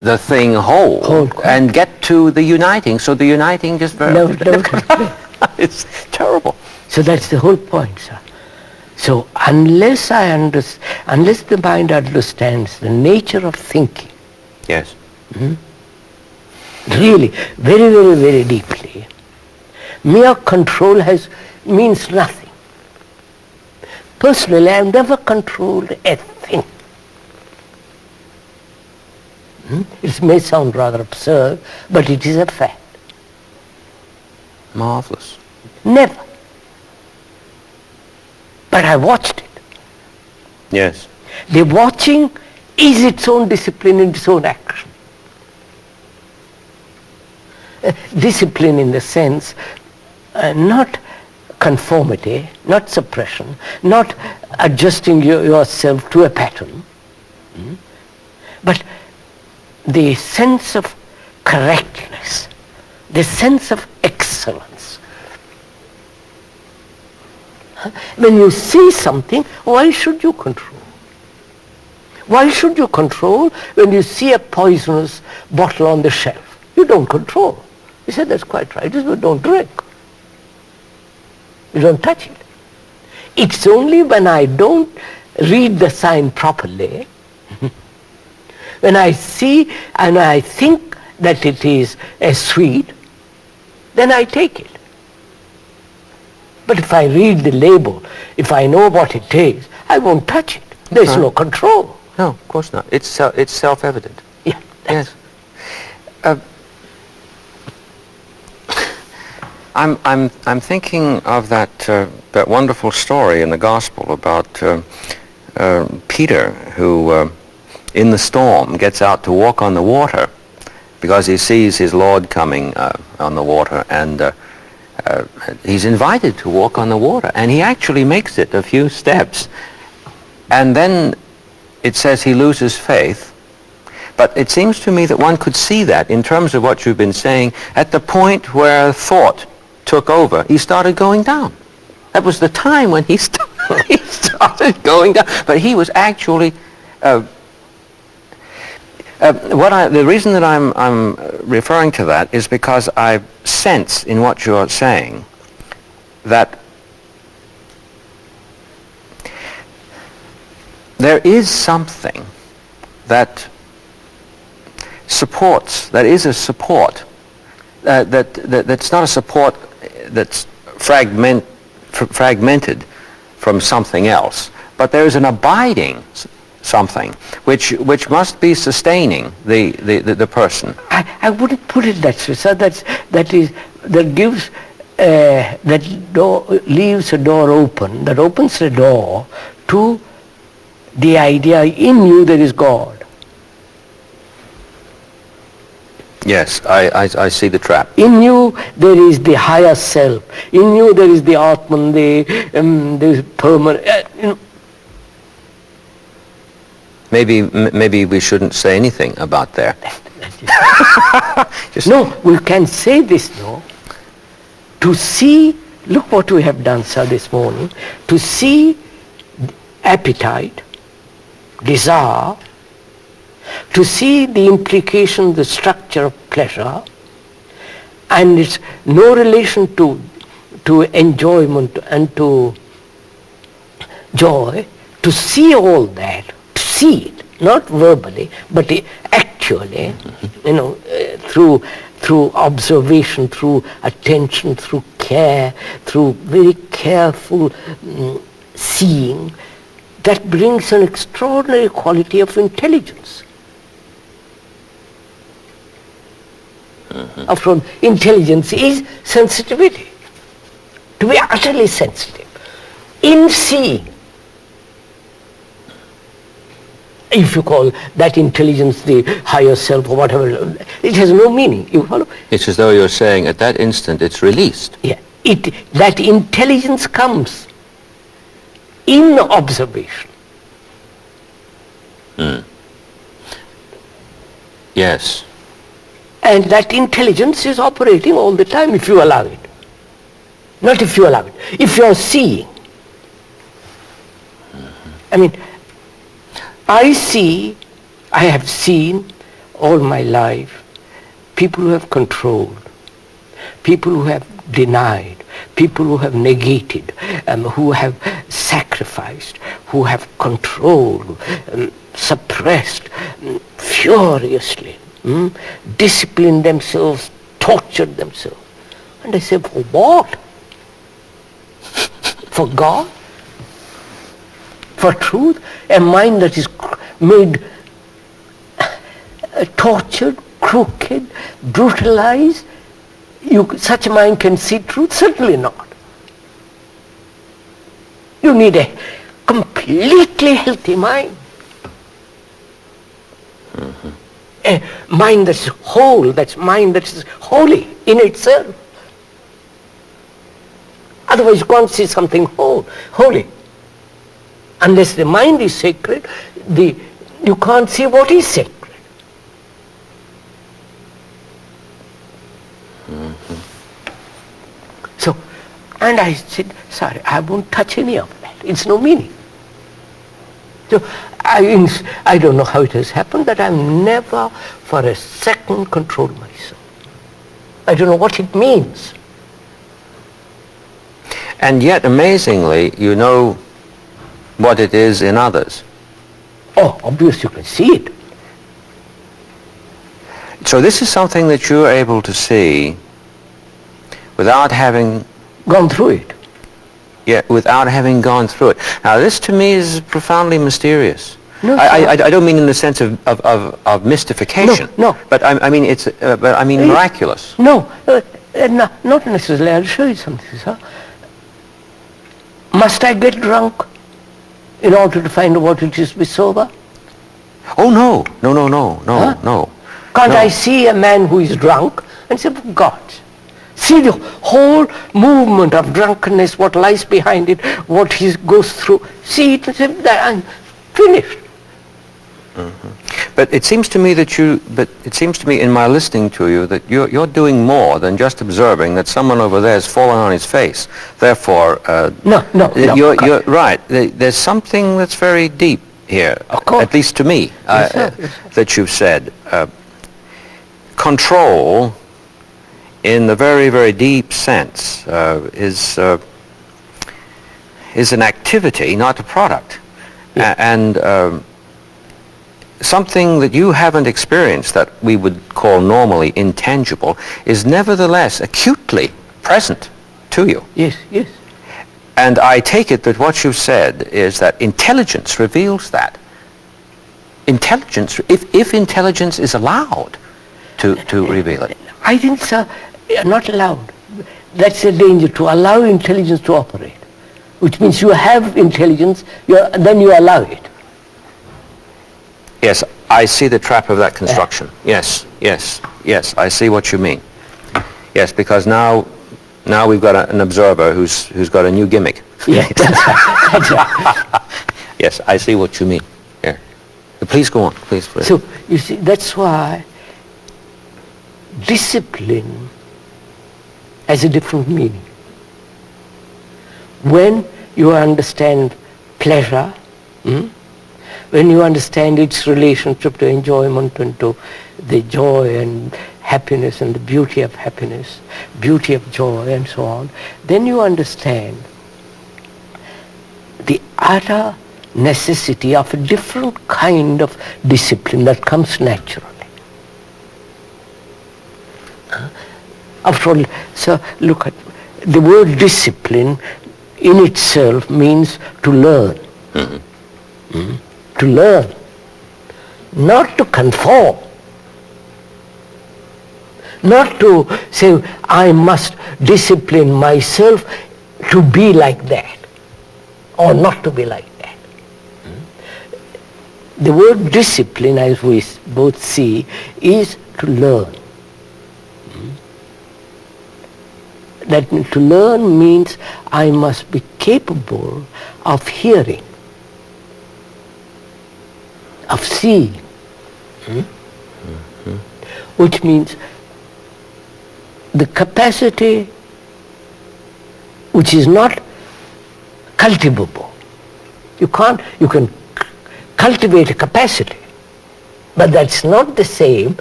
the thing whole and get to the uniting. So the uniting just very... No. It's terrible. So that's the whole point, sir. So unless the mind understands the nature of thinking, yes, really, very, very, very deeply, mere control means nothing. Personally, I have never controlled a thing. It may sound rather absurd, but it is a fact. Marvelous. Never. But I watched it. Yes. The watching is its own discipline in its own action. Discipline in the sense, not conformity, not suppression, not adjusting yourself to a pattern, but the sense of correctness, the sense of excellence. When you see something, why should you control? Why should you control when you see a poisonous bottle on the shelf? You don't control. You said that's quite right. You don't drink. You don't touch it. It's only when I don't read the sign properly, when I see and I think that it is a sweet, then I take it. But if I read the label, if I know what it is, I won't touch it. There's no control. No, of course not. It's self-evident. Yeah. Yes. I'm thinking of that wonderful story in the Gospel about Peter, who in the storm gets out to walk on the water because he sees his Lord coming on the water, and he's invited to walk on the water, and he actually makes it a few steps, and then it says he loses faith. But it seems to me that one could see that in terms of what you've been saying. At the point where thought took over, he started going down. That was the time when he started going down. But he was actually the reason that I'm referring to that is because I sense in what you're saying that there is something that supports, that is a support, that's not a support that's fragmented from something else, but there is an abiding something which must be sustaining the person. I wouldn't put it that way, sir. That leaves a door open, that opens the door to the idea in you there is God. Yes, I see the trap. In you there is the higher self. In you there is the Atman, the permanent. Maybe we shouldn't say anything about there. No, we can say this, no. To see, look what we have done, sir, this morning. To see appetite, desire, to see the implication, the structure of pleasure, and its no relation to enjoyment and to joy, to see all that, to see it, not verbally, but actually, through observation, through attention, through care, through very careful seeing, that brings an extraordinary quality of intelligence. From intelligence is sensitivity. To be utterly sensitive. In seeing. If you call that intelligence the higher self or whatever, it has no meaning. You follow? It's as though you're saying at that instant it's released. Yeah. That intelligence comes in observation. Yes. And that intelligence is operating all the time if you allow it. Not if you allow it. If you're seeing. I mean, I have seen all my life, people who have controlled, people who have denied, people who have negated, who have sacrificed, who have controlled, suppressed furiously, disciplined themselves, tortured themselves. And I say, for what? For God? For truth? A mind that is made tortured, crooked, brutalized? Such a mind can see truth? Certainly not. You need a completely healthy mind. A mind that's whole, that's mind that is holy in itself. Otherwise you can't see something holy. Unless the mind is sacred, you can't see what is sacred. So, and I said, sorry, I won't touch any of that. It's no meaning. So, I don't know how it has happened that I've never for a second controlled myself. I don't know what it means. And yet, amazingly, you know what it is in others. Oh, obviously you can see it. So this is something that you're able to see without having gone through it. Yeah, without having gone through it. Now, this to me is profoundly mysterious. No, I don't mean in the sense of mystification. No. But I mean miraculous. No, not necessarily. I'll show you something, sir. Must I get drunk in order to find out what it is to be sober? Oh no. Can't I see a man who is drunk and say, for God, see the whole movement of drunkenness, what lies behind it, what he goes through. See it and say, I'm finished. But it seems to me in my listening to you that you're doing more than just observing that someone over there has fallen on his face. Therefore, No. you're right. There's something that's very deep here, Of course. at least to me, Yes, sir. that you've said. Control, in the very, very deep sense, is an activity, not a product. Yeah. And something that you haven't experienced that we would call normally intangible is nevertheless acutely present to you. Yes. And I take it that what you've said is that intelligence reveals that. Intelligence, if intelligence is allowed to reveal it. I think, sir, not allowed. That's a danger, to allow intelligence to operate. Which means you have intelligence, then you allow it. Yes, I see the trap of that construction. Yes, I see what you mean. Yes, because now we've got an observer who's got a new gimmick. Yeah, that's right. Yes, I see what you mean. Yeah. Please go on, please. So, you see, that's why discipline has a different meaning. When you understand pleasure, when you understand its relationship to enjoyment and to the joy and happiness and the beauty of happiness, beauty of joy and so on, then you understand the utter necessity of a different kind of discipline that comes naturally. After all, so look at the word discipline in itself means to learn. To learn, not to conform, not to say I must discipline myself to be like that or not to be like that. The word discipline, as we both see, is to learn. That to learn means I must be capable of hearing, of seeing, which means the capacity which is not cultivable. You can cultivate a capacity, But that's not the same